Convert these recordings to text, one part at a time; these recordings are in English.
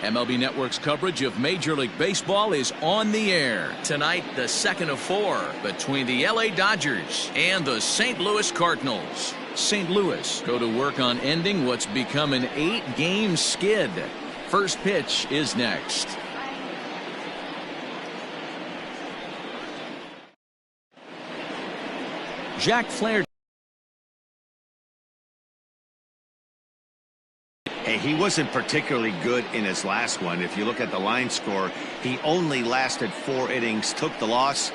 MLB Network's coverage of Major League Baseball is on the air. Tonight, the second of four between the LA Dodgers and the St. Louis Cardinals. St. Louis go to work on ending what's become an 8-game skid. First pitch is next. Jack Flair. Hey, he wasn't particularly good in his last one. If you look at the line score, he only lasted 4 innings, took the loss.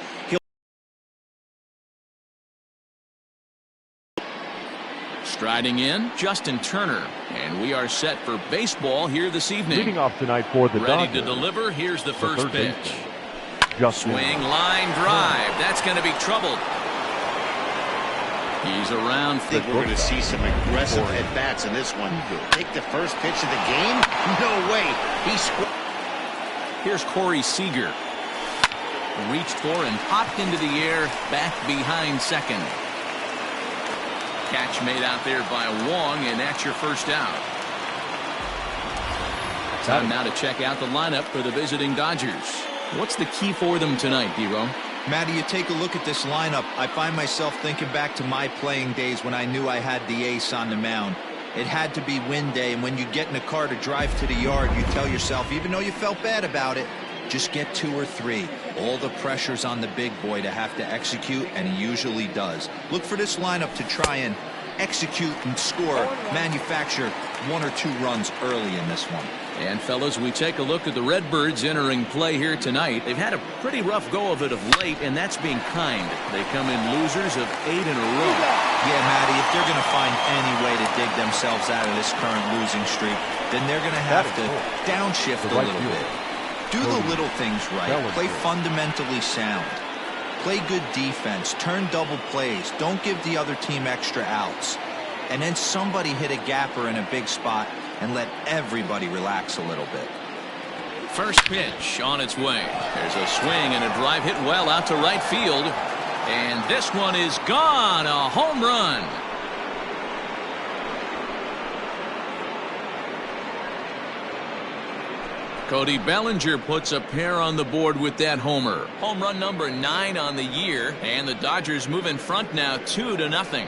Striding in, Justin Turner, and we are set for baseball here this evening. Leading off tonight for the Ready Dodgers. to deliver. Here's the first pitch. Justin. Swing, line drive. That's going to be troubled. He's around. I think we're going to see some aggressive at-bats in this one. Take the first pitch of the game? No way. He scored. Here's Corey Seager. Reached for and popped into the air, back behind second. Catch made out there by Wong, and that's your first out. Time now to check out the lineup for the visiting Dodgers. What's the key for them tonight, D-Ro? Matty, you take a look at this lineup. I find myself thinking back to my playing days when I knew I had the ace on the mound. It had to be win day, and when you get in a car to drive to the yard, you tell yourself, even though you felt bad about it, just get 2 or 3. All the pressure's on the big boy to have to execute, and he usually does. Look for this lineup to try and execute and score, manufacture 1 or 2 runs early in this one. And fellas, we take a look at the Redbirds entering play here tonight. They've had a pretty rough go of it of late, and that's being kind. They come in losers of 8 in a row. Yeah, Matty, if they're going to find any way to dig themselves out of this current losing streak, then they're going to have to downshift a little bit. Do the little things right. Play fundamentally sound. Play good defense. Turn double plays. Don't give the other team extra outs. And then somebody hit a gapper in a big spot and let everybody relax a little bit. First pitch on its way. There's a swing and a drive hit well out to right field. And this one is gone. A home run. Cody Bellinger puts a pair on the board with that homer. Home run number 9 on the year, and the Dodgers move in front now 2-0.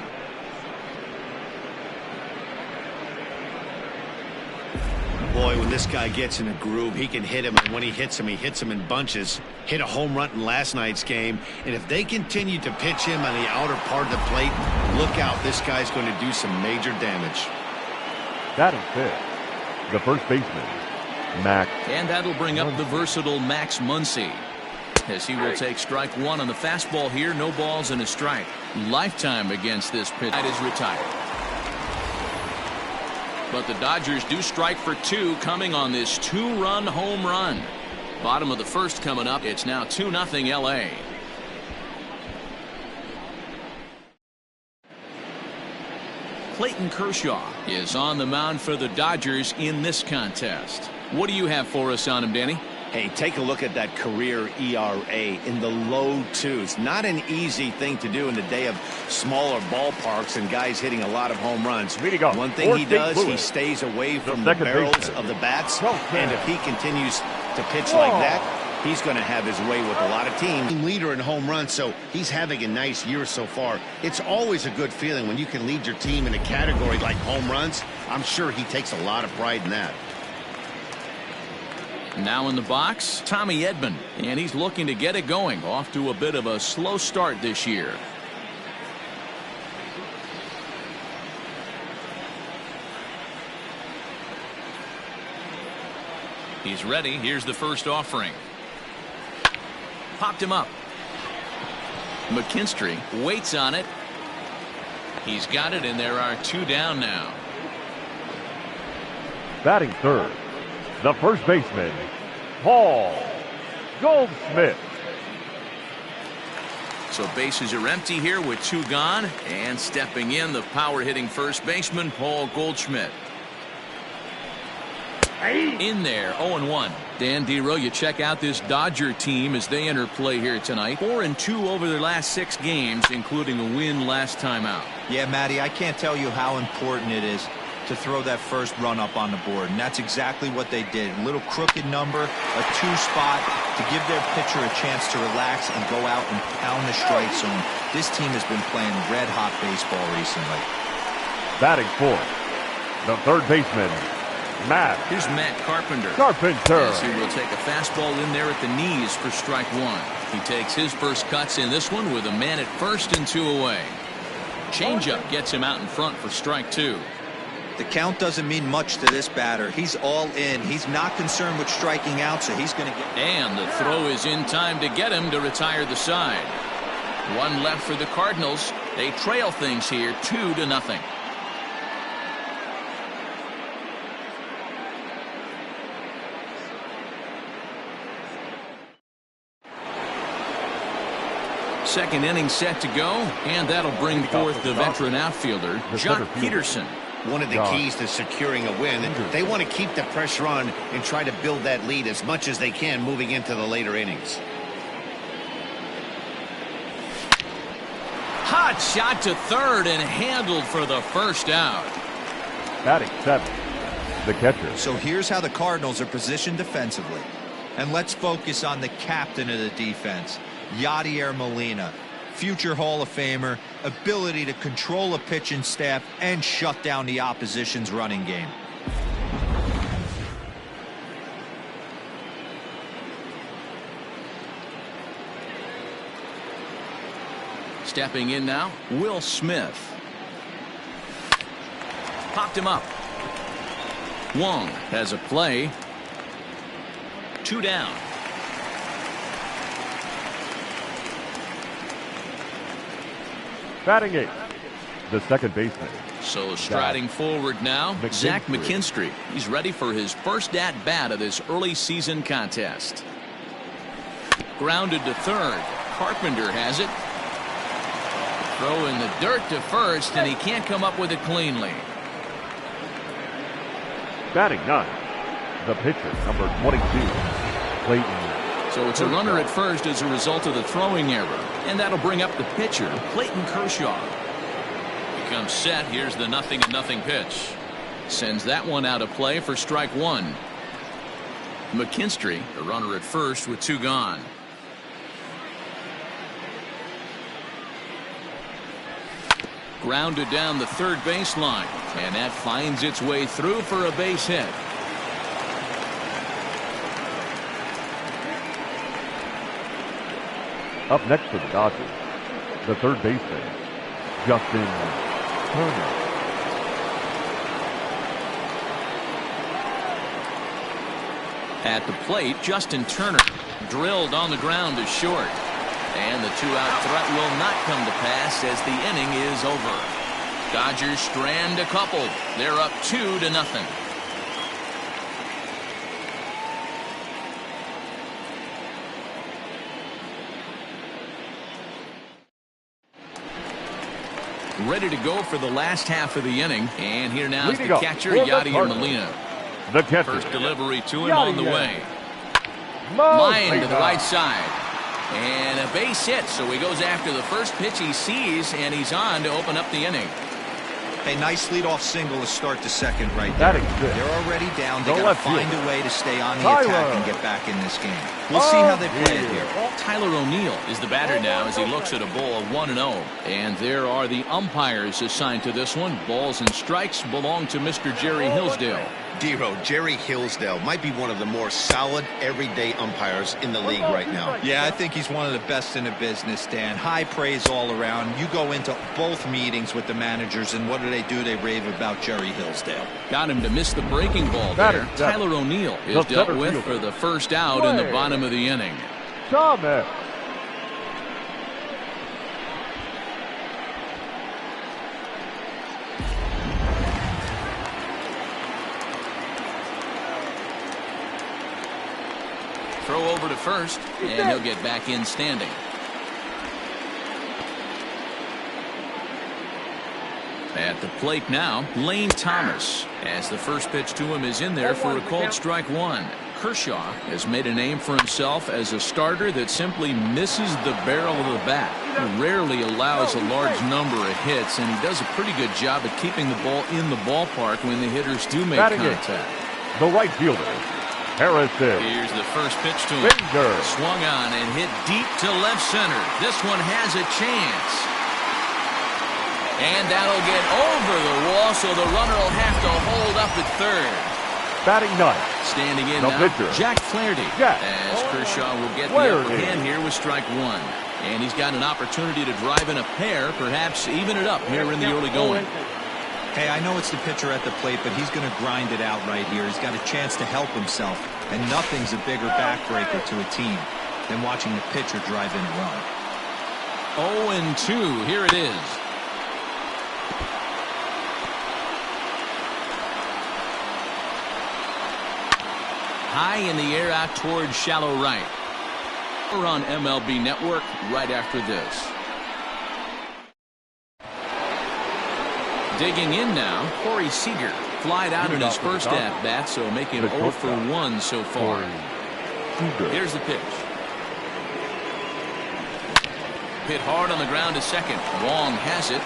Boy, when this guy gets in a groove, he can hit him, and when he hits him in bunches. Hit a home run in last night's game, and if they continue to pitch him on the outer part of the plate, look out, this guy's going to do some major damage. Batting fifth, the first baseman, Max. And that'll bring up the versatile Max Muncy, as he will take strike 1 on the fastball here. No balls and a strike. Lifetime against this pitch. That is retired. But the Dodgers do strike for 2 coming on this 2-run home run. Bottom of the first coming up. It's now 2-0 LA. Clayton Kershaw is on the mound for the Dodgers in this contest. What do you have for us on him, Danny? Hey, take a look at that career ERA in the low 2s. Not an easy thing to do in the day of smaller ballparks and guys hitting a lot of home runs. One thing he does, he stays away from the barrels of the bats. And if he continues to pitch like that, he's going to have his way with a lot of teams. Leader in home runs, so he's having a nice year so far. It's always a good feeling when you can lead your team in a category like home runs. I'm sure he takes a lot of pride in that. Now in the box, Tommy Edman, and he's looking to get it going. Off to a bit of a slow start this year. He's ready. Here's the first offering. Popped him up. McKinstry waits on it. He's got it, and there are 2 down now. Batting third, the first baseman, Paul Goldschmidt. So bases are empty here with 2 gone, and stepping in, the power hitting first baseman Paul Goldschmidt. In there, 0-1. Dan D-Ro, you check out this Dodger team as they enter play here tonight. 4-2 over their last 6 games, including a win last time out. Yeah, Matty, I can't tell you how important it is to throw that first run up on the board, and that's exactly what they did. A little crooked number, a 2-spot to give their pitcher a chance to relax and go out and pound the strike zone. This team has been playing red-hot baseball recently. Batting fourth, the third baseman, Matt. Here's Matt Carpenter. Carpenter. As he will take a fastball in there at the knees for strike one. He takes his first cuts in this one with a man at first and 2 away. Changeup gets him out in front for strike two. The count doesn't mean much to this batter. He's all in. He's not concerned with striking out, so he's going to get... And the throw is in time to get him to retire the side. One left for the Cardinals. They trail things here 2-0. Second inning set to go, and that'll bring forth the veteran outfielder, Jock Peterson. One of the keys to securing a win, they want to keep the pressure on and try to build that lead as much as they can moving into the later innings. Hot shot to third and handled for the first out. Batting seventh, the catcher. So here's how the Cardinals are positioned defensively. And let's focus on the captain of the defense, Yadier Molina. Future Hall of Famer, ability to control a pitching staff and shut down the opposition's running game. Stepping in now, Will Smith. Popped him up. Wong has a play. 2 down. Batting eighth, the second baseman. So striding forward now, Zach McKinstry. He's ready for his first at-bat of this early season contest. Grounded to third. Carpenter has it. Throw in the dirt to first, and he can't come up with it cleanly. Batting ninth, the pitcher, number 22, Clayton. So it's a runner at first as a result of the throwing error. And that'll bring up the pitcher, Clayton Kershaw. He comes set. Here's the 0-0 pitch. Sends that one out of play for strike one. McKinstry, the runner at first with 2 gone. Grounded down the third baseline. And that finds its way through for a base hit. Up next for the Dodgers, the third baseman, Justin Turner. At the plate, Justin Turner drilled on the ground to short. And the 2-out threat will not come to pass as the inning is over. Dodgers strand a couple. They're up 2-0. Ready to go for the last half of the inning. And here now is the catcher, Yadier Molina. The catcher. First delivery to him on the way. Line to the right side. And a base hit, so he goes after the first pitch he sees, and he's on to open up the inning. A nice leadoff single to start the second right there. They're already down. They got to find a way to stay on the attack and get back in this game. We'll see how they play it here. Tyler O'Neill is the batter now as he looks at a ball 1-0. And there are the umpires assigned to this one. Balls and strikes belong to Mr. Jerry Hillsdale. Dero, Jerry Hillsdale might be one of the more solid everyday umpires in the league right now. Yeah, I think he's one of the best in the business, Dan. High praise all around. You go into both meetings with the managers, and what do? They rave about Jerry Hillsdale. Got him to miss the breaking ball there. Tyler O'Neill is dealt with for the first out in the bottom of the inning. Thomas. Throw over to first, and he'll get back in standing. At the plate now, Lane Thomas, as the first pitch to him is in there for a called strike one. Kershaw has made a name for himself as a starter that simply misses the barrel of the bat. He rarely allows a large number of hits, and he does a pretty good job at keeping the ball in the ballpark when the hitters do make contact. The right fielder, Harrison. Here's the first pitch to him. Swung on and hit deep to left center. This one has a chance. And that'll get over the wall, so the runner will have to hold up at third. Batting ninth. Standing in the now, pitcher, Jack Flaherty. As Kershaw will get the upper hand here with strike one. And he's got an opportunity to drive in a pair, perhaps even it up here in the early going. Hey, I know it's the pitcher at the plate, but he's going to grind it out right here. He's got a chance to help himself, and nothing's a bigger backbreaker to a team than watching the pitcher drive in a run. 0-2, here it is. High in the air out towards shallow right. We're on MLB Network right after this. Digging in now, Corey Seager. Flied out in his first at-bat, so making 0 for 1 so far. Here's the pitch. Hit hard on the ground to second. Wong has it.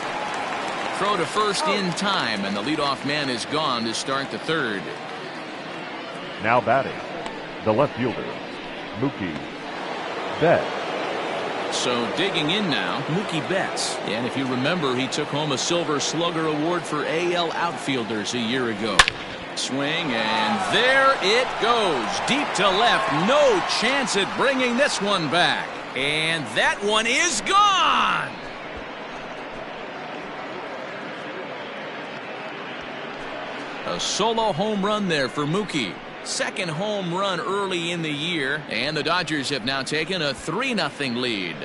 Throw to first in time, and the leadoff man is gone to start the third. Now batting, the left fielder, Mookie Betts. So digging in now, Mookie Betts. And if you remember, he took home a Silver Slugger Award for AL outfielders a year ago. Swing, and there it goes. Deep to left. No chance at bringing this one back. And that one is gone. A solo home run there for Mookie. Second home run early in the year, and the Dodgers have now taken a 3-0 lead.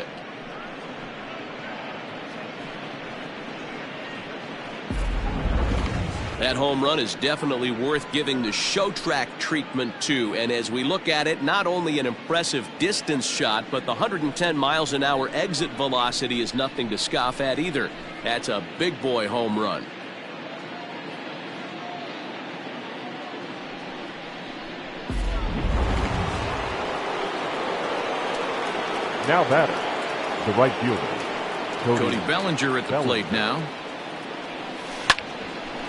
That home run is definitely worth giving the show track treatment to, and as we look at it, not only an impressive distance shot, but the 110 miles an hour exit velocity is nothing to scoff at either. That's a big boy home run. Now batter, the right fielder, Cody Bellinger at the plate now.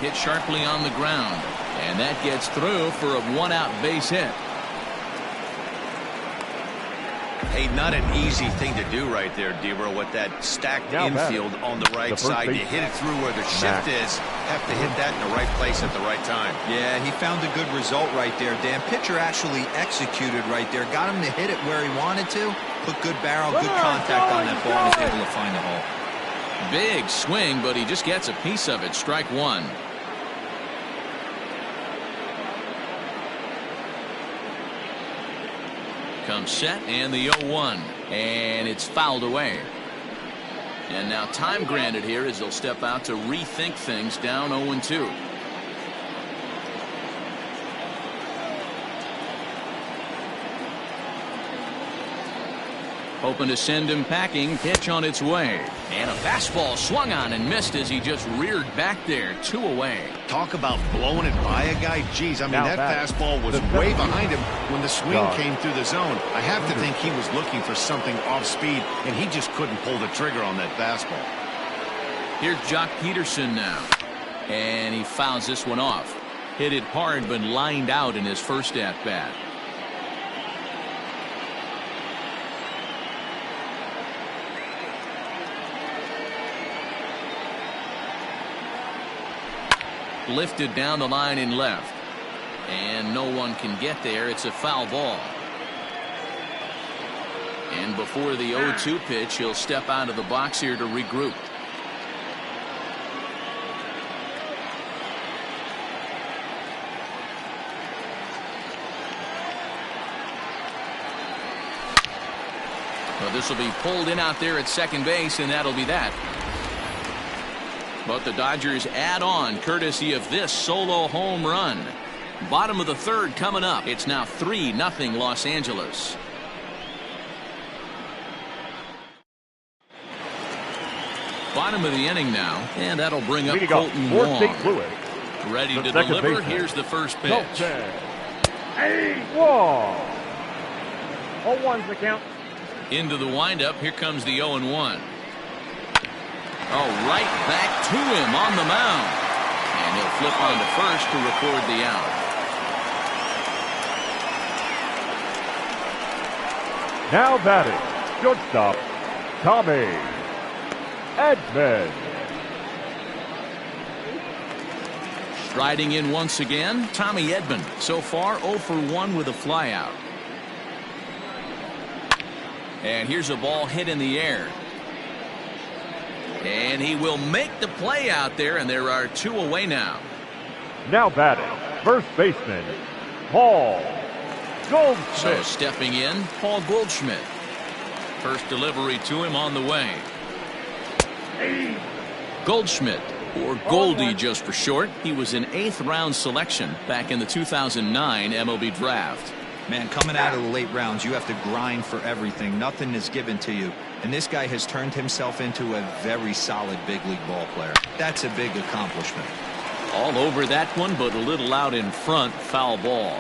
Hit sharply on the ground, and that gets through for a one-out base hit. Hey, not an easy thing to do right there, Debro, with that stacked infield on the right side. You hit it through where the shift is. Have to hit that in the right place at the right time. Yeah, he found a good result right there, Dan. Pitcher actually executed right there. Got him to hit it where he wanted to. Put good barrel, good contact on that ball, and was able to find the hole. Big swing, but he just gets a piece of it. Strike one. Comes set, and the 0-1, and it's fouled away. And now time granted here as they'll step out to rethink things, down 0-2. Hoping to send him packing. Pitch on its way. And a fastball swung on and missed as he just reared back there. 2 away. Talk about blowing it by a guy. Geez, I mean, that fastball was way behind him when the swing came through the zone. I have to think he was looking for something off speed, and he just couldn't pull the trigger on that fastball. Here's Jock Peterson now. And he fouls this one off. Hit it hard, but lined out in his first at-bat. Lifted down the line in left, and no one can get there. It's a foul ball, and before the 0-2 pitch, he'll step out of the box here to regroup. Well, this will be pulled in out there at second base, and that'll be that. But the Dodgers add on courtesy of this solo home run. Bottom of the third coming up. It's now 3-0 Los Angeles. Bottom of the inning now, and that'll bring up Colton Wong. Ready to deliver. Here's the first pitch. Whoa. 0-1's the count. Into the windup. Here comes the 0-1. Oh, right back to him on the mound. And he'll flip on to first to record the out. Now batting, shortstop, Tommy Edman. Striding in once again, Tommy Edman. So far, 0 for 1 with a flyout. And here's a ball hit in the air. And he will make the play out there, and there are 2 away now. Now batting, first baseman, Paul Goldschmidt. So stepping in, Paul Goldschmidt. First delivery to him on the way. Goldschmidt, or Goldie just for short. He was an 8th round selection back in the 2009 MLB draft. Man, coming out of the late rounds, you have to grind for everything. Nothing is given to you. And this guy has turned himself into a very solid big league ball player. That's a big accomplishment. All over that one, but a little out in front. Foul ball.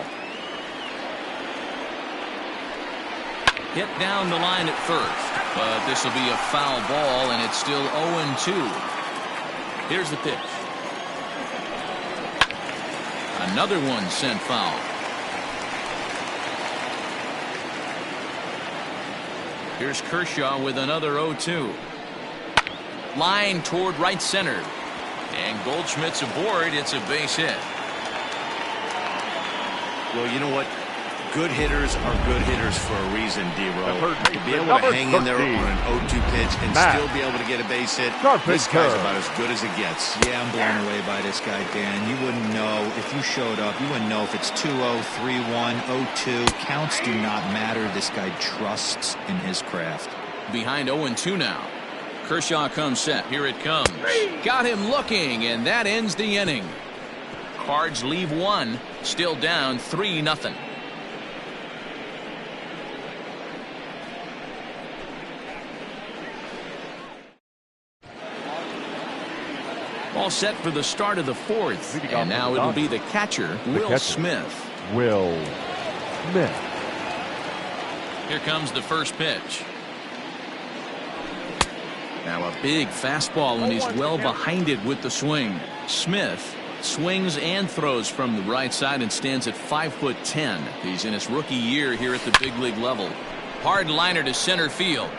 Hit down the line at first, but this will be a foul ball, and it's still 0-2. Here's the pitch. Another one sent foul. Here's Kershaw with another 0-2. Line toward right center. And Goldschmidt's aboard. It's a base hit. Well, you know what? Good hitters are good hitters for a reason, D-Row. To be able to hang in there on an 0-2 pitch and still be able to get a base hit, this guy's about as good as it gets. Yeah, I'm blown away by this guy, Dan. You wouldn't know if you showed up. You wouldn't know if it's 2-0, 3-1, 0-2. Counts do not matter. This guy trusts in his craft. Behind 0-2 now. Kershaw comes set. Here it comes. Got him looking, and that ends the inning. Cards leave one. Still down 3-0. All set for the start of the 4th. And now it'll be the catcher, Will Smith. Will Smith. Here comes the first pitch. Now a big fastball, and he's well behind it with the swing. Smith swings and throws from the right side and stands at 5'10". He's in his rookie year here at the big league level. Hard liner to center field.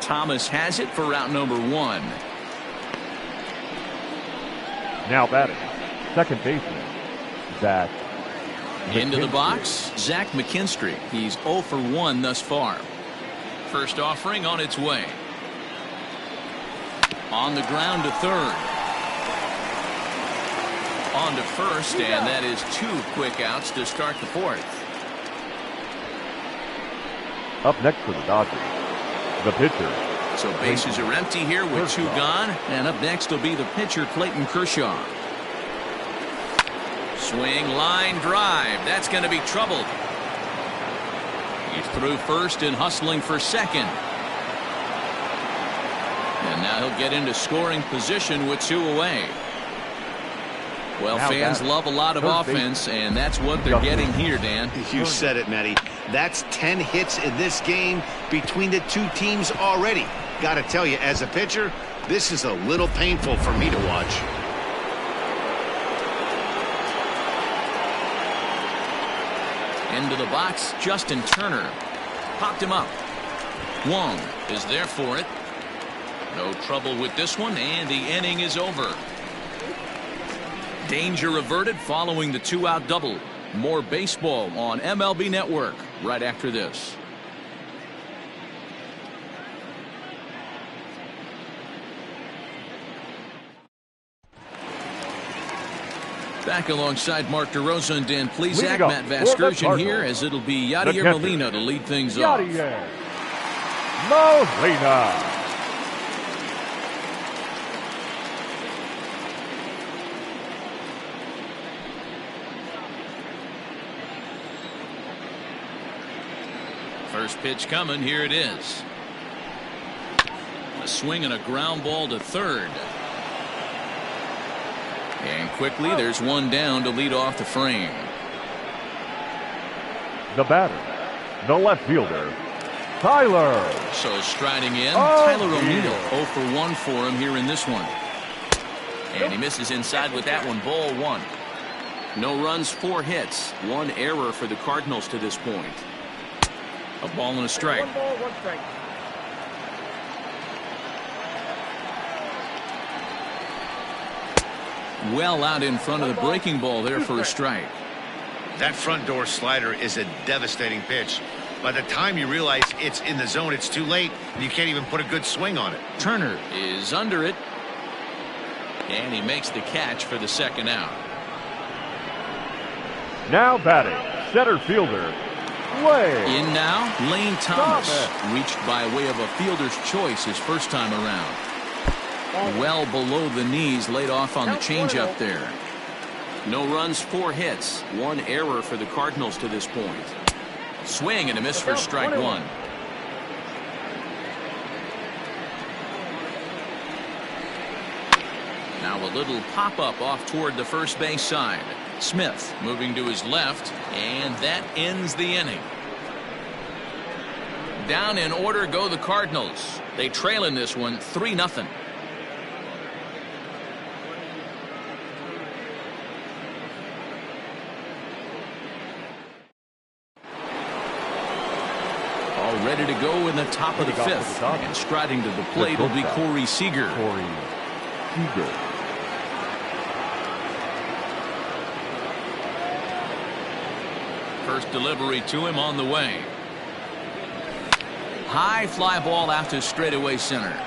Thomas has it for route number 1. Now batting, second baseman, Zach Into the box, Zach McKinstry. He's 0 for 1 thus far. First offering on its way. On the ground to third. On to first, and that is 2 quick outs to start the 4th. Up next for the Dodgers, the pitcher. So bases are empty here with 2 gone, and up next will be the pitcher, Clayton Kershaw. Swing, line drive. That's going to be trouble. He's through first and hustling for second. And now he'll get into scoring position with 2 away. Well, fans love a lot of offense, and that's what they're getting here, Dan. You said it, Matty. That's 10 hits in this game between the 2 teams already. Got to tell you, as a pitcher, this is a little painful for me to watch. Into the box, Justin Turner. Popped him up. Wong is there for it. No trouble with this one, and the inning is over. Danger averted following the 2-out double. More baseball on MLB Network right after this. Back alongside Mark DeRosa and Dan Plesac, Matt Vasgersian here, as it'll be Yadier Molina to lead things off. Yadier Molina. First pitch coming. Here it is. A swing and a ground ball to third. And quickly there's one down to lead off the frame. The batter, the left fielder, Tyler. So striding in, Oh, Tyler O'Neill. 0 for 1 for him here in this one. And he misses inside with that one. Ball 1. No runs, 4 hits. 1 error for the Cardinals to this point. A ball and a strike. 1 ball, 1 strike. Well out in front of the breaking ball there for a strike. That front door slider is a devastating pitch. By the time you realize it's in the zone, it's too late, and you can't even put a good swing on it. Turner is under it. And he makes the catch for the second out. Now batting, center fielder, Lane. In now, Lane Thomas. Reached by way of a fielder's choice his first time around. Well below the knees, laid off on the changeup there. No runs, 4 hits. 1 error for the Cardinals to this point. Swing and a miss for strike 1. Now a little pop-up off toward the first base side. Smith moving to his left, and that ends the inning. Down in order go the Cardinals. They trail in this one 3-0. All ready to go in the top of the 5th. And striding to the plate will be Corey Seager. First delivery to him on the way. High fly ball out to straightaway center.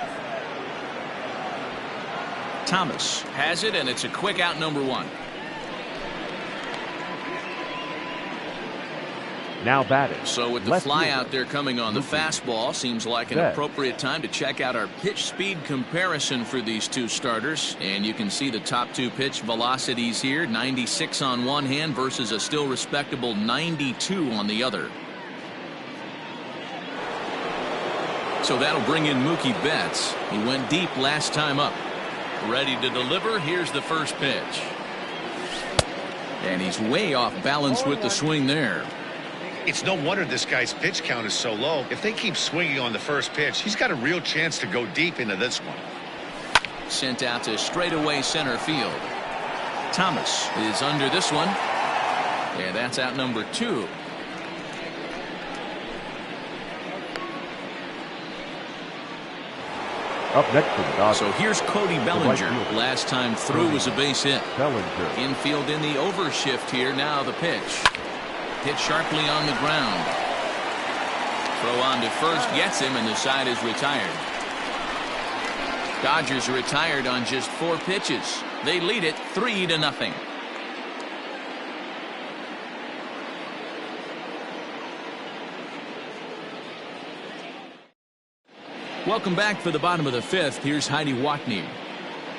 Thomas has it, and it's a quick out, number 1. Now batting. So with the fly out there coming on the fastball, seems like an appropriate time to check out our pitch speed comparison for these two starters. And you can see the top 2 pitch velocities here. 96 on one hand versus a still respectable 92 on the other. So that'll bring in Mookie Betts. He went deep last time up. Ready to deliver. Here's the first pitch. And he's way off balance with the swing there. It's no wonder this guy's pitch count is so low. If they keep swinging on the first pitch, he's got a real chance to go deep into this one. Sent out to straightaway center field. Thomas is under this one. And that's out number 2. Up next to the Dodgers. So here's Cody Bellinger. Last time through was a base hit. Bellinger. Infield in the overshift here. Now the pitch. Hit sharply on the ground. Throw on to first, gets him, and the side is retired. Dodgers are retired on just 4 pitches. They lead it 3-0. Welcome back for the bottom of the 5th. Here's Heidi Watney.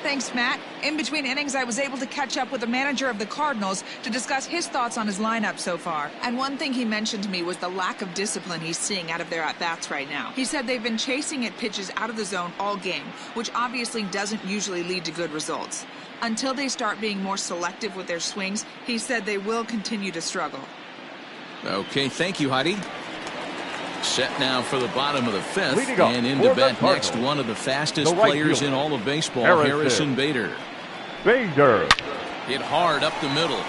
Thanks, Matt. In between innings, I was able to catch up with the manager of the Cardinals to discuss his thoughts on his lineup so far. And one thing he mentioned to me was the lack of discipline he's seeing out of their at-bats right now. He said they've been chasing at pitches out of the zone all game, which obviously doesn't usually lead to good results. Until they start being more selective with their swings, he said they will continue to struggle. Okay, thank you, Heidi. Set now for the bottom of the 5th, and in to to bat next, one of the fastest players in all of baseball, Harrison Bader. Hit hard up the middle,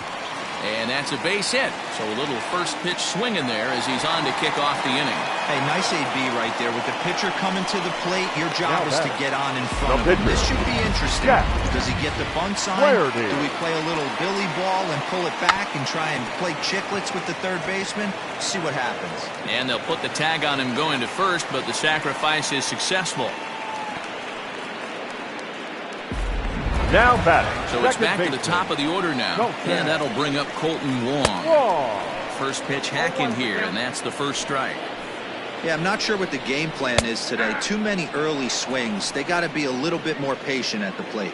and that's a base hit. So a little first pitch swing in there as he's on to kick off the inning. Hey, nice AB right there. With the pitcher coming to the plate, your job is to get on in front of him. This should be interesting. Does he get the bunt sign? Do we play a little billy ball and pull it back and try and play chicklets with the third baseman? See what happens. And they'll put the tag on him going to first, but the sacrifice is successful. Now batting. So it's back to the top of the order now. And that'll bring up Colton Wong. First pitch hack in here, and that's the first strike. Yeah, I'm not sure what the game plan is today. Too many early swings. They got to be a little bit more patient at the plate.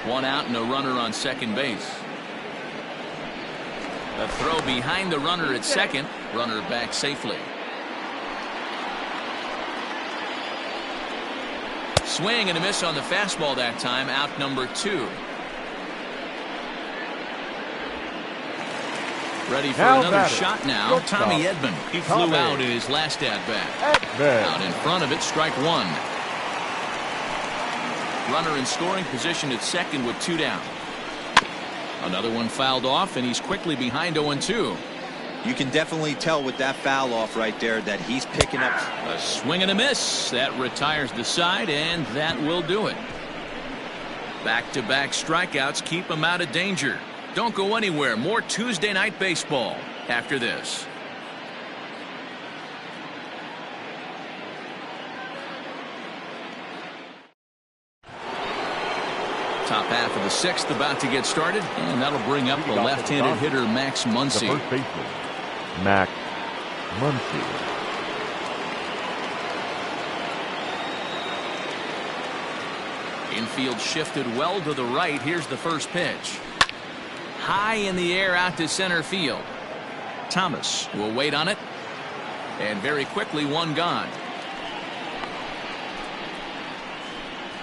1 out and a runner on second base. A throw behind the runner at second. Runner back safely. Swing and a miss on the fastball that time. Out number 2. Ready for Now another batting. shot now. Shortstop. Tommy Edman. He flew Tommy. out in his last at-bat. Edman. Out in front of it, strike one. Runner in scoring position at second with 2 down. Another one fouled off, and he's quickly behind 0-2. You can definitely tell with that foul off right there that he's picking up. A swing and a miss. That retires the side, and that will do it. Back-to-back strikeouts keep him out of danger. Don't go anywhere. More Tuesday night baseball after this. Top half of the 6th about to get started, and that'll bring up the left-handed hitter Max The Muncy. first baseman, Max Muncy. Infield shifted well to the right. Here's the first pitch. High in the air out to center field. Thomas will wait on it. And very quickly, one gone.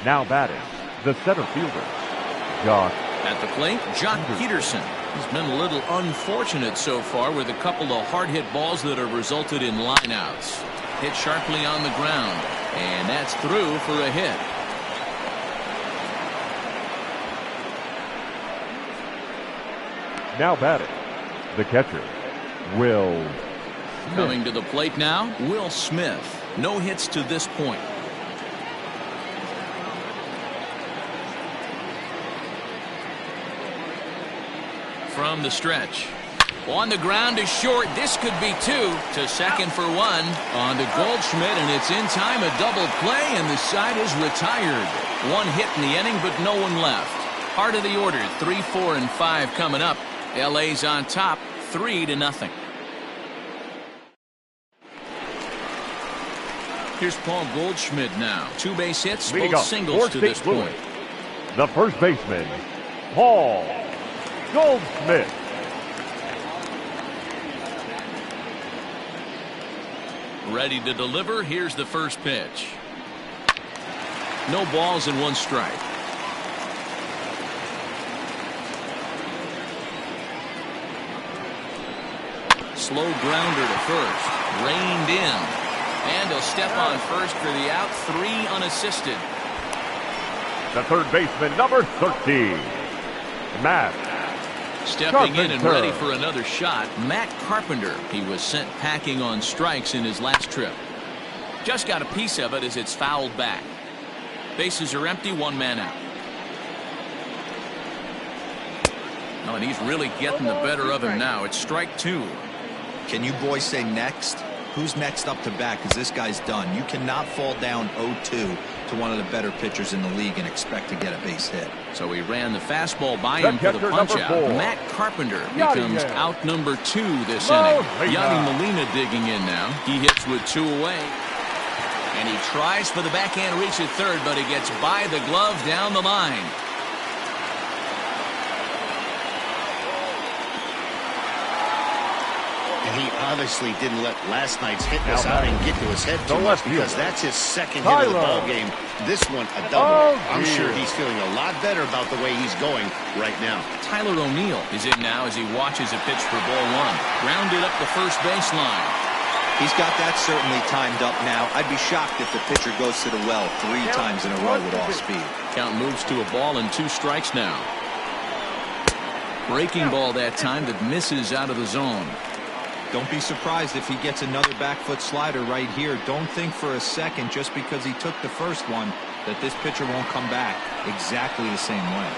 Now batting, the center fielder, Josh. At the plate, Jock Peterson. He's been a little unfortunate so far with a couple of hard-hit balls that have resulted in lineouts. Hit sharply on the ground. And that's through for a hit. Now batting, the catcher, Will Smith. Coming to the plate now, Will Smith. No hits to this point. From the stretch. On the ground is short. This could be 2. To second for 1. On to Goldschmidt, and it's in time. A double play, and the side is retired. 1 hit in the inning, but no one left. Heart of the order, 3, 4, and 5 coming up. LA's on top, 3-0. Here's Paul Goldschmidt now. 2 base hits, Leading both off singles for to this St. Louis, point. the first baseman, Paul Goldschmidt. Ready to deliver. Here's the first pitch. No balls and 1 strike. Slow grounder to first. Reined in. And he'll step on first for the out. 3 unassisted. The third baseman, number 13, Matt Stepping in and Carpenter. ready for another shot, Matt Carpenter. He was sent packing on strikes in his last trip. Just got a piece of it as it's fouled back. Bases are empty, 1 man out. Oh, and he's really getting the better of him now. It's strike 2. Can you boys say next? Who's next up to bat? Because this guy's done. You cannot fall down 0-2 to one of the better pitchers in the league and expect to get a base hit. So he ran the fastball by him for the catcher, punch number out. 4. Matt Carpenter Yadi becomes Yadi. out number 2 this Molina. inning. Yadi Molina digging in now. He hits with 2 away. And he tries for the backhand reach at third, but he gets by the glove down the line. And he obviously didn't let last night's hitness outing get to his head too The much left because fielder, that's his second hit of the Tyler. ball game. This one a double. Oh, I'm sure dear. he's feeling a lot better about the way he's going right now. Tyler O'Neill is in now as he watches a pitch for ball 1. Grounded up the first baseline. He's got that certainly timed up now. I'd be shocked if the pitcher goes to the well 3 times in a row with off speed. Count moves to a ball and 2 strikes now. Breaking ball that time that misses out of the zone. Don't be surprised if he gets another back foot slider right here. Don't think for a second just because he took the first one that this pitcher won't come back exactly the same way.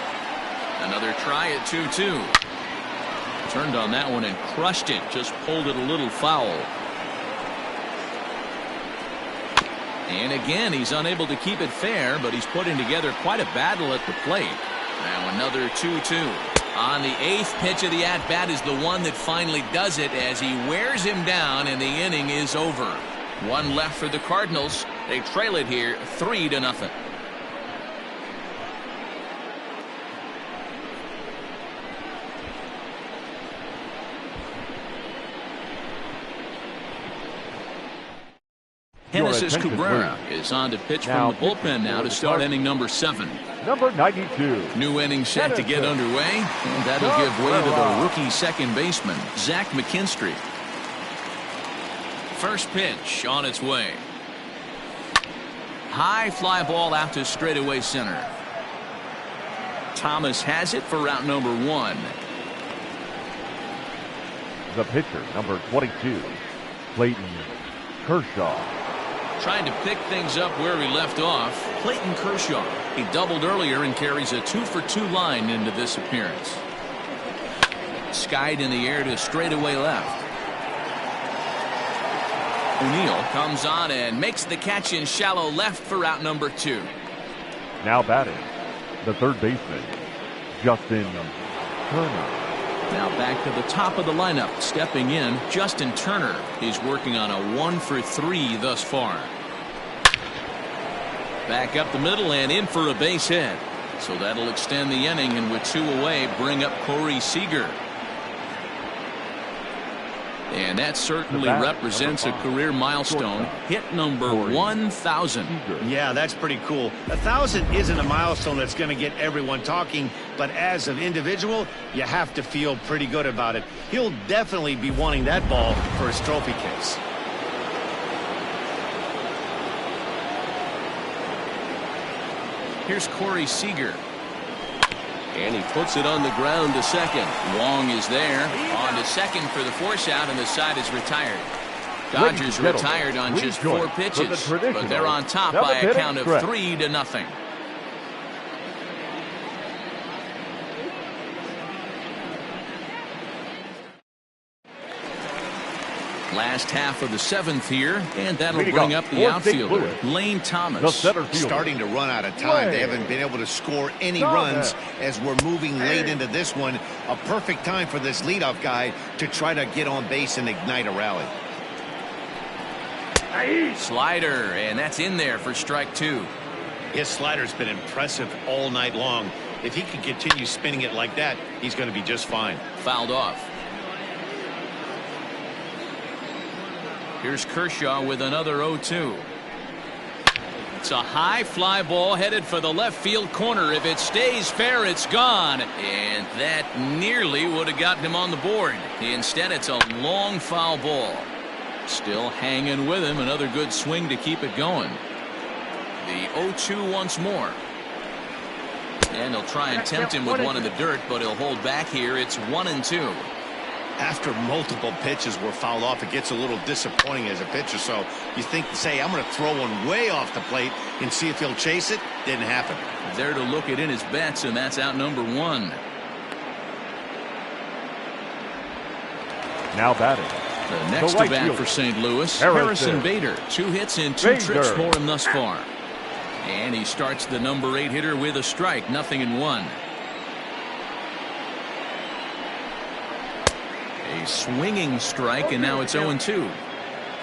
Another try at 2-2. Turned on that one and crushed it. Just pulled it a little foul. And again, he's unable to keep it fair, but he's putting together quite a battle at the plate. Now another 2-2. On the 8th pitch of the at-bat is the one that finally does it as he wears him down and the inning is over. 1 left for the Cardinals. They trail it here 3-0. Genesis attention, Cabrera please. is on to pitch Now from the bullpen now to start inning number 7. number 92. New inning set to get underway, and that'll give way to the rookie second baseman, Zach McKinstry. First pitch on its way. High fly ball out to straightaway center. Thomas has it for route number 1. The pitcher, number 22, Clayton Kershaw. Trying to pick things up where he left off, Clayton Kershaw. He doubled earlier and carries a 2-for-2 line into this appearance. Skied in the air to straightaway left. O'Neill comes on and makes the catch in shallow left for route number 2. Now batting, the third baseman, Justin Turner. Now back to the top of the lineup. Stepping in, Justin Turner. He's working on a 1-for-3 thus far. Back up the middle and in for a base hit. So that'll extend the inning, and with 2 away, bring up Corey Seager. And that certainly represents a career milestone. Hit number 1,000. Yeah, that's pretty cool. 1,000 isn't a milestone that's going to get everyone talking, but as an individual, you have to feel pretty good about it. He'll definitely be wanting that ball for his trophy case. Here's Corey Seager. And he puts it on the ground to second. Wong is there. On to second for the force out, and the side is retired. Dodgers retired on just 4 pitches, but they're on top by a count of 3-0. Last half of the 7th here, and that'll bring up the outfielder, Lane Thomas. Starting to run out of time. They haven't been able to score any runs as we're moving late into this one. A perfect time for this leadoff guy to try to get on base and ignite a rally. Slider, and that's in there for strike 2. His slider's been impressive all night long. If he can continue spinning it like that, he's going to be just fine. Fouled off. Here's Kershaw with another 0-2. It's a high fly ball headed for the left field corner. If it stays fair, it's gone. And that nearly would have gotten him on the board. Instead, it's a long foul ball. Still hanging with him. Another good swing to keep it going. The 0-2 once more. And they'll try and tempt him with one in the dirt, but he'll hold back here. It's 1-2. After multiple pitches were fouled off, it gets a little disappointing as a pitcher. So you think, say, I'm going to throw one way off the plate and see if he'll chase it. Didn't happen. There to look it in his bets, and that's out number 1. Now batting, the next to bat for St. Louis, Harrison Bader. 2 hits and 2 trips for him thus far. And he starts the number 8 hitter with a strike, 0-1. A swinging strike, and now it's 0-2.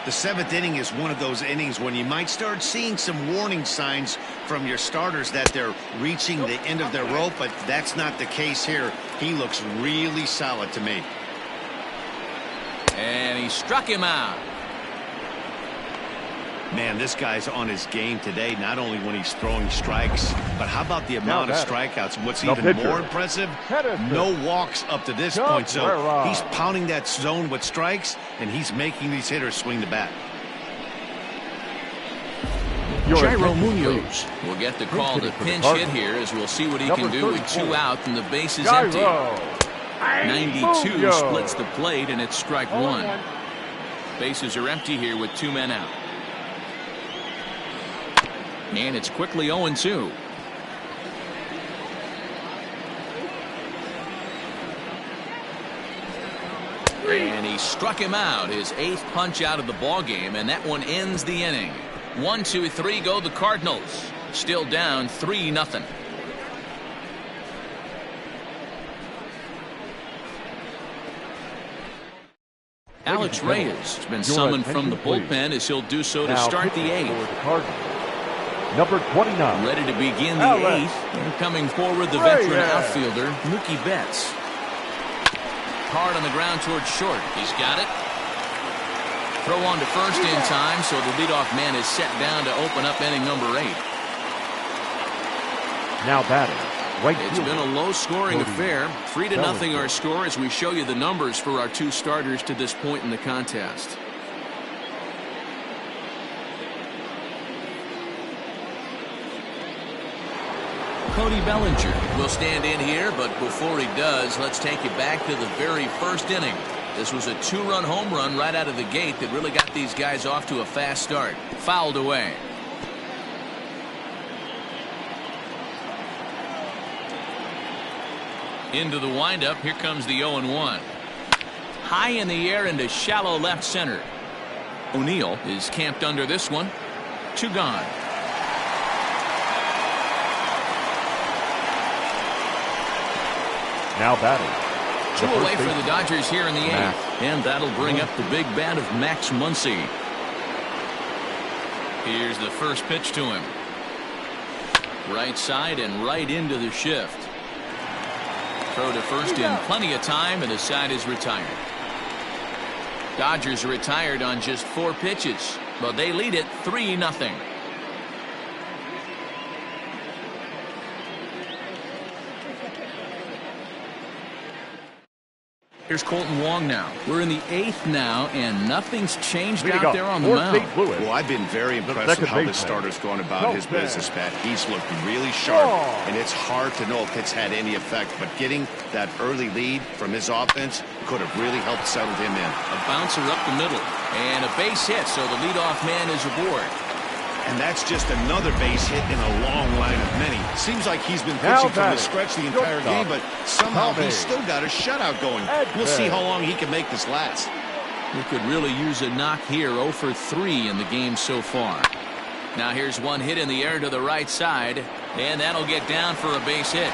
The 7th inning is one of those innings when you might start seeing some warning signs from your starters that they're reaching the end of their rope, but that's not the case here. He looks really solid to me. And he struck him out. Man, this guy's on his game today, not only when he's throwing strikes, but how about the amount of strikeouts? What's even more impressive, no walks up to this point. So he's pounding that zone with strikes, and he's making these hitters swing the bat. Jairo Munoz will get the call to pinch hit here, as we'll see what he can do with 2 out and the base is empty. 92 splits the plate, and it's strike 1. Bases are empty here with 2 men out. And it's quickly 0-2. And he struck him out, his 8th punch out of the ball game, and that one ends the inning. 1, 2, 3 go the Cardinals. Still down 3-0. Alex Reyes has been summoned from the bullpen, as he'll do so to start the 8th. Number 29. Ready to begin the 8th. And coming forward, the veteran outfielder, Mookie Betts. Hard on the ground towards short. He's got it. Throw on to first in time, so the leadoff man is set down to open up inning number 8. Now batting. Right It's fielder, been a low-scoring Cody affair. 3-0 Bellinger. our score as we show you the numbers for our two starters to this point in the contest. Cody Bellinger will stand in here, but before he does, let's take you back to the very first inning. This was a 2-run home run right out of the gate that really got these guys off to a fast start. Fouled away. Into the windup. Here comes the 0-1. High in the air into shallow left center. O'Neill is camped under this one. 2 gone. Now batting. 2 away for the Dodgers here in the 8th. And that'll bring up the big bat of Max Muncy. Here's the first pitch to him. Right side and right into the shift. Throw to first in plenty of time, and the side is retired. Dodgers are retired on just 4 pitches, but they lead it 3-0. Here's Colton Wong now. We're in the 8th now, and nothing's changed out there on the mound. Well, I've been very impressed with how this starter's going about his business, Pat. He's looked really sharp, and it's hard to know if it's had any effect, but getting that early lead from his offense could have really helped settle him in. A bouncer up the middle, and a base hit, so the leadoff man is aboard. And that's just another base hit in a long line of many. Seems like he's been pitching from the stretch the entire game, but somehow he's still got a shutout going. We'll see how long he can make this last. He could really use a knock here. 0 for 3 in the game so far. Now here's one hit in the air to the right side, and that'll get down for a base hit.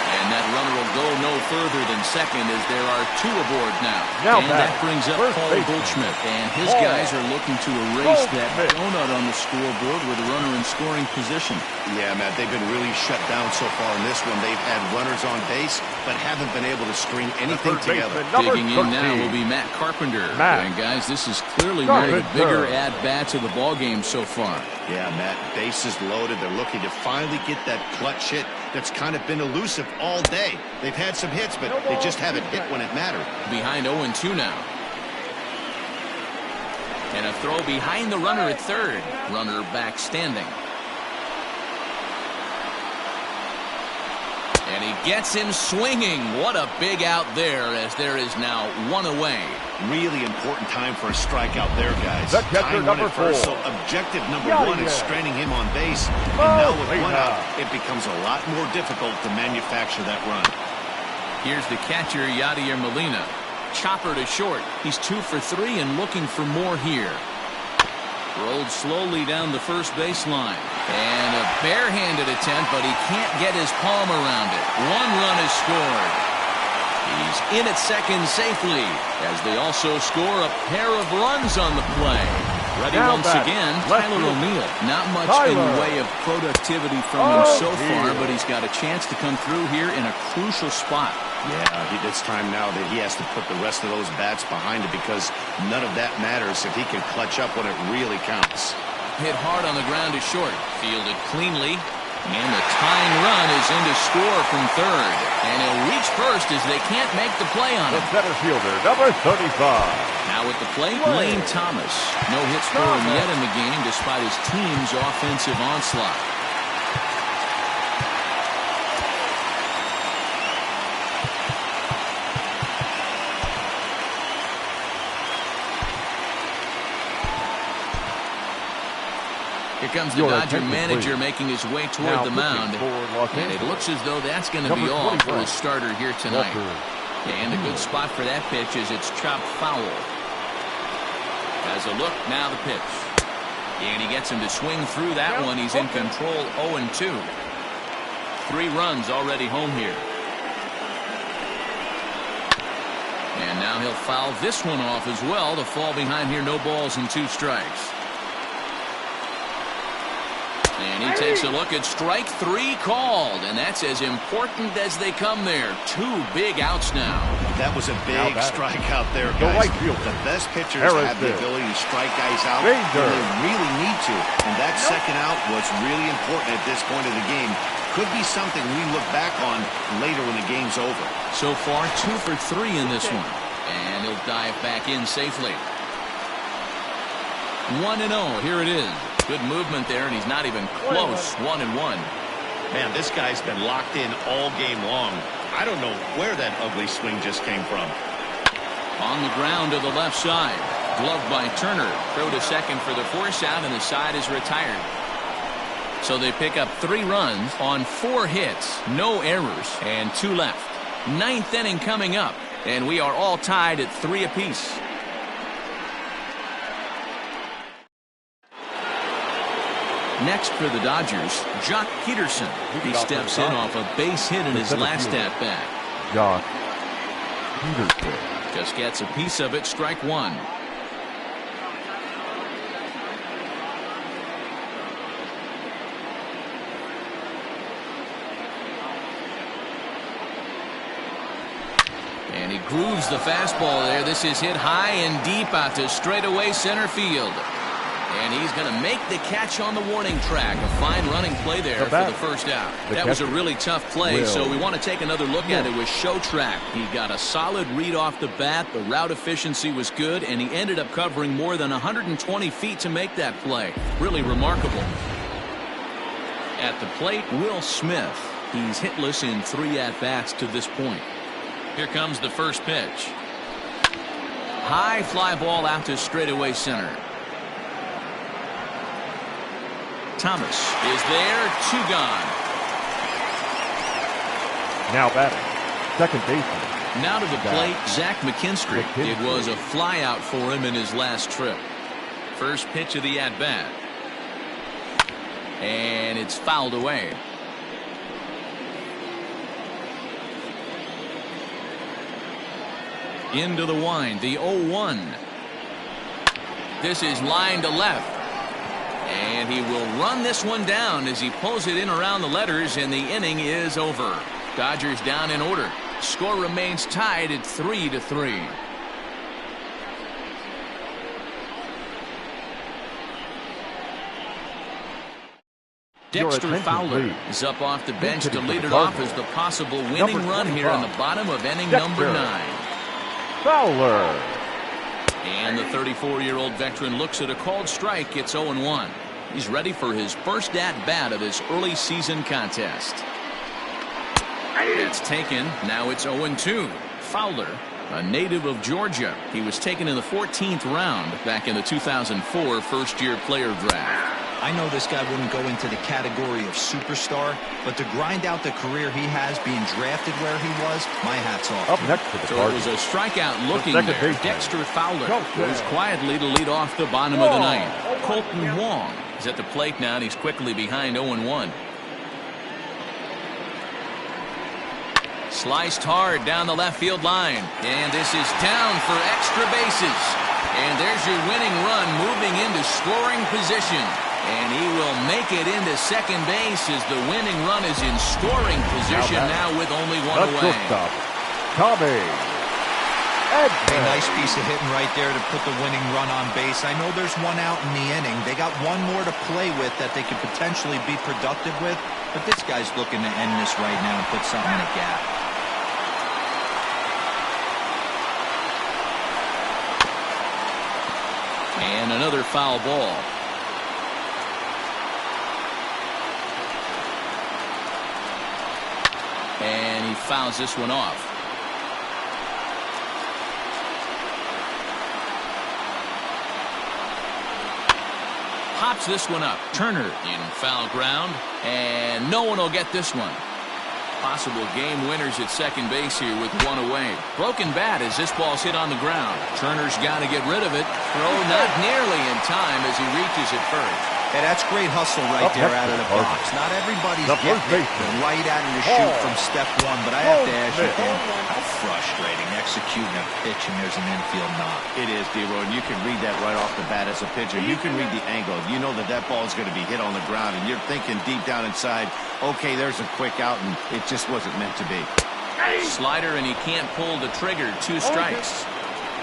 And that runner will go no further than second as there are 2 aboard now. And that brings up Paul Goldschmidt. And his guys are looking to erase that donut on the scoreboard with a runner in scoring position. Yeah, Matt, they've been really shut down so far in this one. They've had runners on base, but haven't been able to string anything together. Digging in now will be Matt Carpenter. And guys, this is clearly one of the bigger at-bats of the ballgame so far. Yeah, Matt, bases loaded. They're looking to finally get that clutch hit that's kind of been elusive all day. They've had some hits, but they just haven't hit when it mattered. Behind 0-2 now. And a throw behind the runner at third. Runner back standing. And he gets him swinging. What a big out there, as there is now 1 away. Really important time for a strikeout there, guys. The catcher, number 4. So objective number 1 is straining him on base. And now with 1 out, it becomes a lot more difficult to manufacture that run. Here's the catcher, Yadier Molina. Chopper to short. He's 2 for 3 and looking for more here. Rolled slowly down the first baseline. And a barehanded attempt, but he can't get his palm around it. 1 run is scored. He's in at second safely, as they also score a pair of runs on the play. Ready once again, Tyler O'Neill. Not much in the way of productivity from him so far, but he's got a chance to come through here in a crucial spot. Yeah, it's time now that he has to put the rest of those bats behind it, because none of that matters if he can clutch up when it really counts. Hit hard on the ground to short. Fielded cleanly. And the tying run is in to score from third. And he'll reach first as they can't make the play on him. The center fielder, number 35. Now at the plate, Lane Thomas. No hits for him yet in the game despite his team's offensive onslaught. Here comes the Dodger manager making his way toward the mound. And it looks as though that's going to be all for his starter here tonight. And a good spot for that pitch as it's chopped foul. As a look, now the pitch. And he gets him to swing through that one. He's in control, 0-2. 3 runs already home here. And now he'll foul this one off as well. The fall behind here, no balls and 2 strikes. And he takes a look at strike 3 called, and that's as important as they come there. 2 big outs now. That was a big strike out there, guys. The best pitchers have the ability to strike guys out when they really need to. And that second out was really important at this point of the game. Could be something we look back on later when the game's over. So far, 2 for 3 in this one. And he'll dive back in safely. 1-0. Here it is. Good movement there, and he's not even close. 1-1. Man, this guy's been locked in all game long. I don't know where that ugly swing just came from. On the ground to the left side. Gloved by Turner. Throw to second for the force out, and the side is retired. So they pick up 3 runs on 4 hits, no errors, and 2 left. 9th inning coming up, and we are all tied at 3 apiece. Next for the Dodgers, Jock Peterson. He steps in off a base hit in his last at-bat. Jock Peterson. Just gets a piece of it, strike 1. And he grooves the fastball there. This is hit high and deep out to straightaway center field. And he's going to make the catch on the warning track. A fine running play there for the first out. That was a really tough play, so we want to take another look at it with show track. He got a solid read off the bat. The route efficiency was good, and he ended up covering more than 120 feet to make that play. Really remarkable. At the plate, Will Smith. He's hitless in 3 at-bats to this point. Here comes the first pitch. High fly ball out to straightaway center. Thomas is there, 2 gone. Now batting, second baseman. Now to the plate, Zach McKinstry. It was a fly out for him in his last trip. First pitch of the at-bat. And it's fouled away. Into the wind, the 0-1. This is line to left. And he will run this one down as he pulls it in around the letters, and the inning is over. Dodgers down in order. Score remains tied at 3-3. Dexter Fowler is up off the bench to lead it off as the possible winning run here in the bottom of inning number 9. Fowler. And the 34-year-old veteran looks at a called strike. It's 0-1. He's ready for his first at-bat of this early season contest. That's taken. Now it's 0-2. Fowler, a native of Georgia. He was taken in the 14th round back in the 2004 first-year player draft. I know this guy wouldn't go into the category of superstar, but to grind out the career he has being drafted where he was, my hat's off. Up next to the So it was a strikeout looking there. Dexter Fowler goes quietly to lead off the bottom of the 9th. Colton Wong is at the plate now, and he's quickly behind 0-1. Sliced hard down the left field line, and this is down for extra bases. And there's your winning run moving into scoring position. And he will make it into second base as the winning run is in scoring position now with only 1 away. Tommy. A nice piece of hitting right there to put the winning run on base. I know there's 1 out in the inning. They got 1 more to play with that they could potentially be productive with. But this guy's looking to end this right now and put something in a gap. And another foul ball. And he fouls this one off. Hops this one up. Turner in foul ground, and no one will get this one. Possible game winners at second base here with 1 away. Broken bat as this ball's hit on the ground. Turner's got to get rid of it. Throw not nearly in time as he reaches it first. Hey, that's great hustle right there out of the box. Not everybody's getting it right out of the chute from step 1, but I have to ask you, Dan, how frustrating executing a pitch and there's an infield knock. It is, D-Roy, and you can read that right off the bat as a pitcher. You can read the angle. You know that that ball is going to be hit on the ground, and you're thinking deep down inside, okay, there's a quick out, and it just wasn't meant to be. Slider, and he can't pull the trigger. 2 strikes.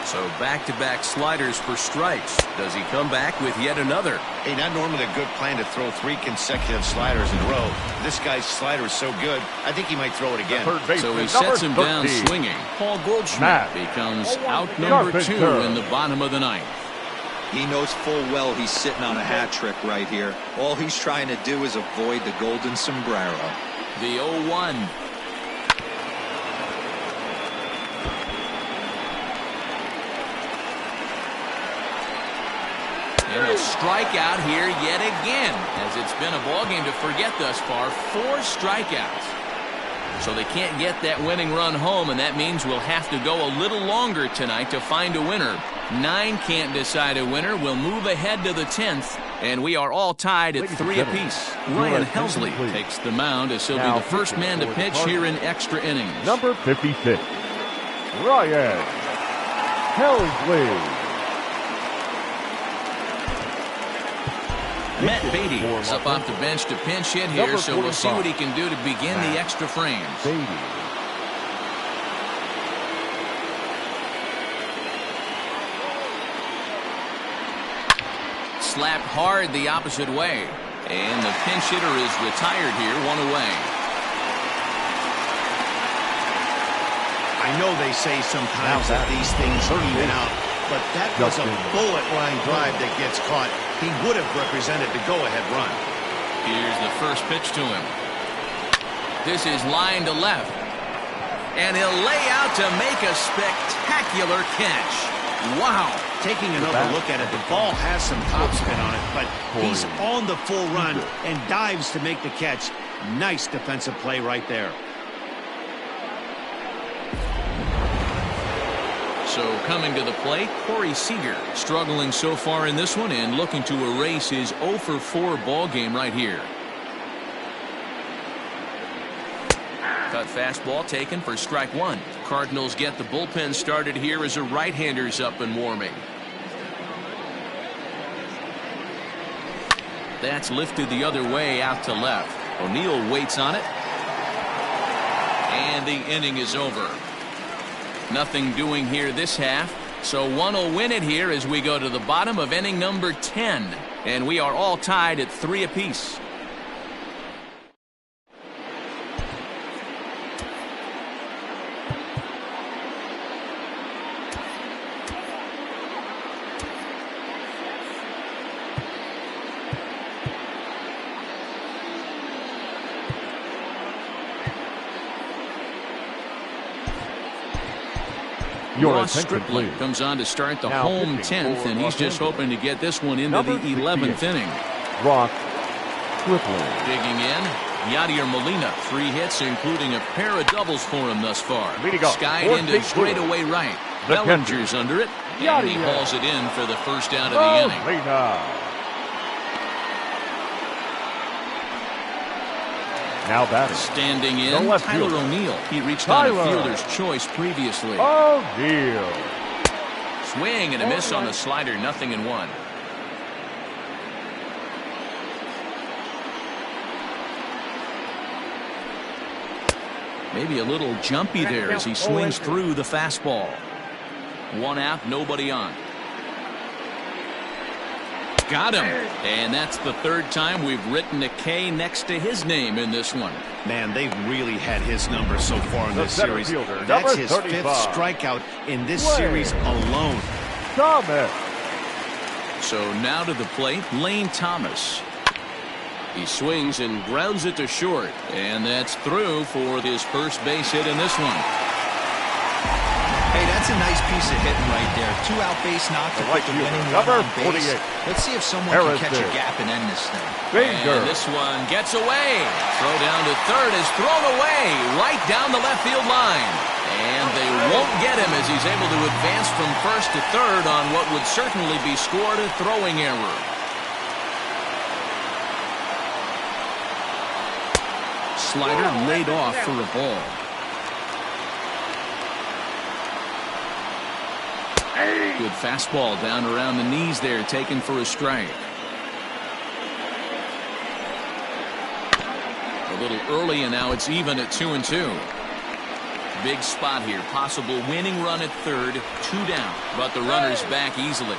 So back-to-back sliders for strikes. Does he come back with yet another? Hey, not normally a good plan to throw 3 consecutive sliders in a row. This guy's slider is so good, I think he might throw it again. So he sets him down swinging. Paul Goldschmidt becomes out number 2 in the bottom of the 9th. He knows full well he's sitting on a hat trick right here. All he's trying to do is avoid the golden sombrero. The 0-1. And a strikeout here yet again, as it's been a ballgame to forget thus far. 4 strikeouts. So they can't get that winning run home, and that means we'll have to go a little longer tonight to find a winner. 9 can't decide a winner. We'll move ahead to the 10th, and we are all tied at 3 apiece. Ryan Helsley takes the mound as he'll be the first man to pitch here in extra innings. Number 56, Ryan Helsley. Matt Beatty is up off the bench to pinch hit here, so we'll see what he can do to begin the extra frames. Slapped hard the opposite way, and the pinch hitter is retired here, 1 away. I know they say sometimes that these things even out, but that was a bullet line drive that gets caught. He would have represented the go-ahead run. Here's the first pitch to him. This is line to left. And he'll lay out to make a spectacular catch. Wow. Taking another look at it, the ball has some topspin on it, but he's on the full run and dives to make the catch. Nice defensive play right there. So coming to the plate, Corey Seager struggling so far in this one and looking to erase his 0 for 4 ball game right here. Cut fastball taken for strike 1. Cardinals get the bullpen started here as a right-hander's up and warming. That's lifted the other way out to left. O'Neill waits on it. And the inning is over. Nothing doing here this half, so one will win it here as we go to the bottom of inning number 10, and we are all tied at 3 apiece. Ross Stripling comes on to start the home 10th, and he's just hoping to get this one into the 11th inning. Ross Stripling. Digging in, Yadier Molina. 3 hits, including a pair of doubles for him thus far. Skied into straightaway right. Bellinger's under it, and he hauls it in for the first out of the inning. Now batting. Standing in, Tyler O'Neill. He reached on a fielder's choice previously. O'Neill. Swing and a miss on the slider, 0-1. Maybe a little jumpy there as he swings through the fastball. 1 out, nobody on. Got him. And that's the 3rd time we've written a K next to his name in this one. Man, they've really had his number so far in this series. That's his 5th strikeout in this series alone. Thomas. So now to the plate, Lane Thomas. He swings and grounds it to short. And that's through for his first base hit in this one. Hey, that's a nice piece of hitting right there. 2 out base knock to put the winning run on base. Let's see if someone can catch a gap and end this thing. And this one gets away. Throw down to third is thrown away right down the left field line. And they won't get him as he's able to advance from first to third on what would certainly be scored a throwing error. Slider laid off for a ball. Good fastball down around the knees there, taken for a strike. A little early, and now it's even at 2-2. Big spot here. Possible winning run at third. 2 down, but the runner's back easily.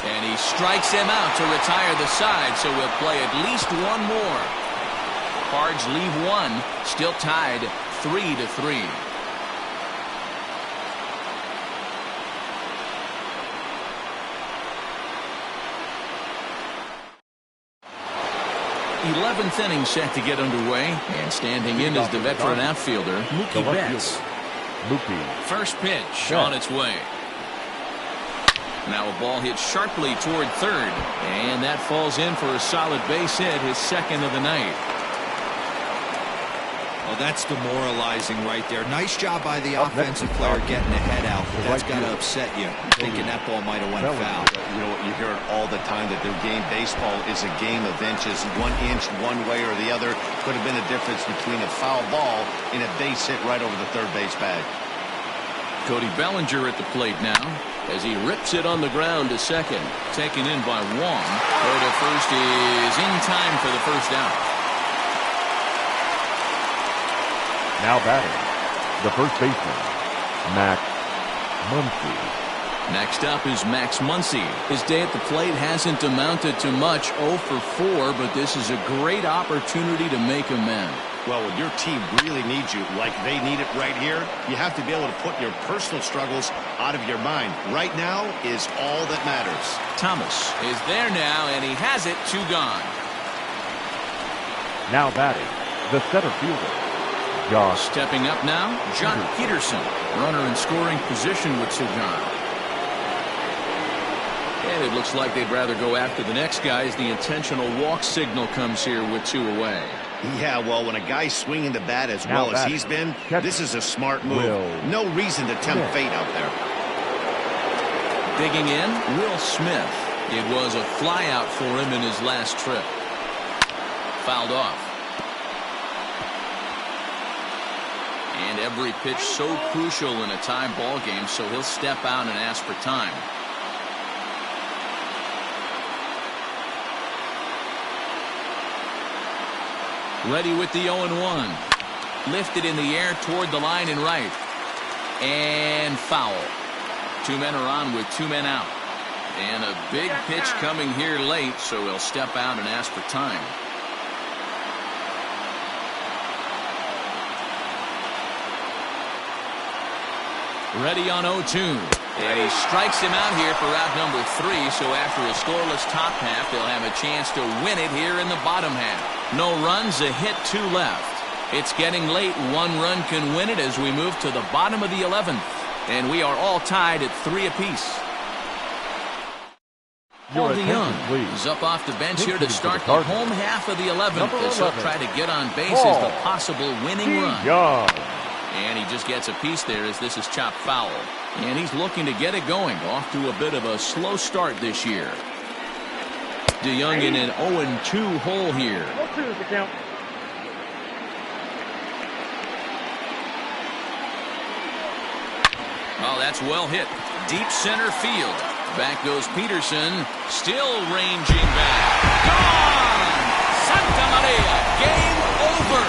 And he strikes him out to retire the side, so we'll play at least one more. Cards leave one, still tied 3-3. Eleventh inning set to get underway, and standing in is the veteran outfielder Mookie Betts. First pitch on its way. Now a ball hit sharply toward third, and that falls in for a solid base hit, his second of the night. Well, that's demoralizing right there. Nice job by the offensive player getting the head out. But that's got to upset you, thinking that ball might have went foul. You know, you hear it all the time that their game, baseball, is a game of inches. 1 inch one way or the other could have been the difference between a foul ball and a base hit right over the third base bag. Cody Bellinger at the plate now as he rips it on the ground to second. Taken in by Wong. Throw to first is in time for the first out. Now batting, the first baseman, Max Muncy. Next up is Max Muncy. His day at the plate hasn't amounted to much, 0 for 4, but this is a great opportunity to make amends. Well, when your team really needs you, like they need it right here, you have to be able to put your personal struggles out of your mind. Right now is all that matters. Thomas is there now, and he has it, 2 gone. Now batting, the center fielder, Josh. Stepping up now, John Peterson. Runner in scoring position with 2 gone. And it looks like they'd rather go after the next guy as the intentional walk signal comes here with 2 away. Yeah, well, when a guy's swinging the bat as well as he's been, this is a smart move. No reason to tempt fate out there. Digging in, Will Smith. It was a flyout for him in his last trip. Fouled off. And every pitch so crucial in a tie ball game, so he'll step out and ask for time. Ready with the 0-1. Lifted in the air toward the line and right. And foul. 2 men are on with 2 men out. And a big pitch coming here late, so he'll step out and ask for time. Ready on 0-2. And he strikes him out here for out number 3, so after a scoreless top half, they'll have a chance to win it here in the bottom half. No runs, a hit, 2 left. It's getting late. 1 run can win it as we move to the bottom of the 11th. And we are all tied at 3 apiece. Paul DeYoung is up off the bench here to start the home half of the 11th as he'll try to get on base as the possible winning run. And he just gets a piece there as this is chopped foul. And he's looking to get it going. Off to a bit of a slow start this year. DeYoung in an 0-2 hole here. Oh, that's well hit. Deep center field. Back goes Peterson. Still ranging back. Gone! Santa Maria. Game over.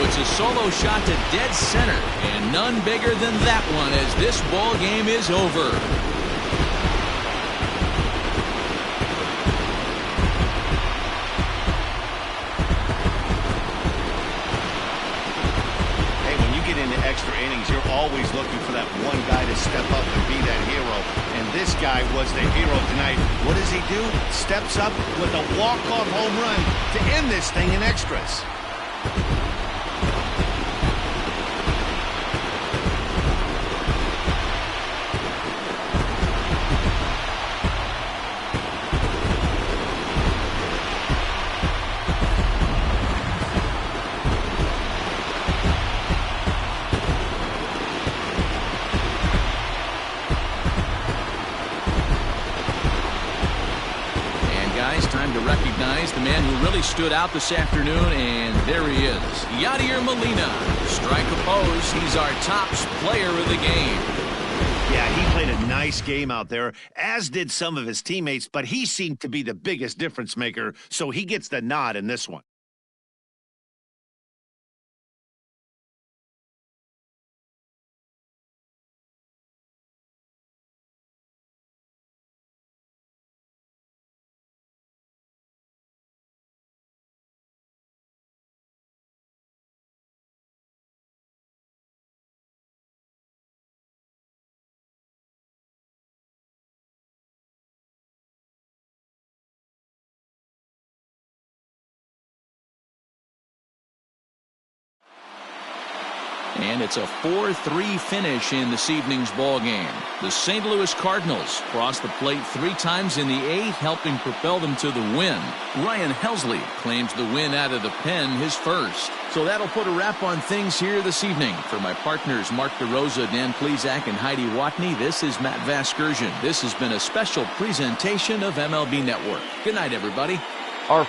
It's a solo shot to dead center, and none bigger than that one as this ball game is over. Hey, when you get into extra innings, you're always looking for that one guy to step up and be that hero. And this guy was the hero tonight. What does he do? Steps up with a walk-off home run to end this thing in extras. guys, time to recognize the man who really stood out this afternoon, and there he is. Yadier Molina. Strike opposed. He's our tops player of the game. Yeah, he played a nice game out there, as did some of his teammates, but he seemed to be the biggest difference maker, so he gets the nod in this one. And it's a 4-3 finish in this evening's ball game. The St. Louis Cardinals crossed the plate 3 times in the 8th, helping propel them to the win. Ryan Helsley claims the win out of the pen, his first. So that'll put a wrap on things here this evening. For my partners Mark DeRosa, Dan Plesac, and Heidi Watney, this is Matt Vasgersian. This has been a special presentation of MLB Network. Good night, everybody. Our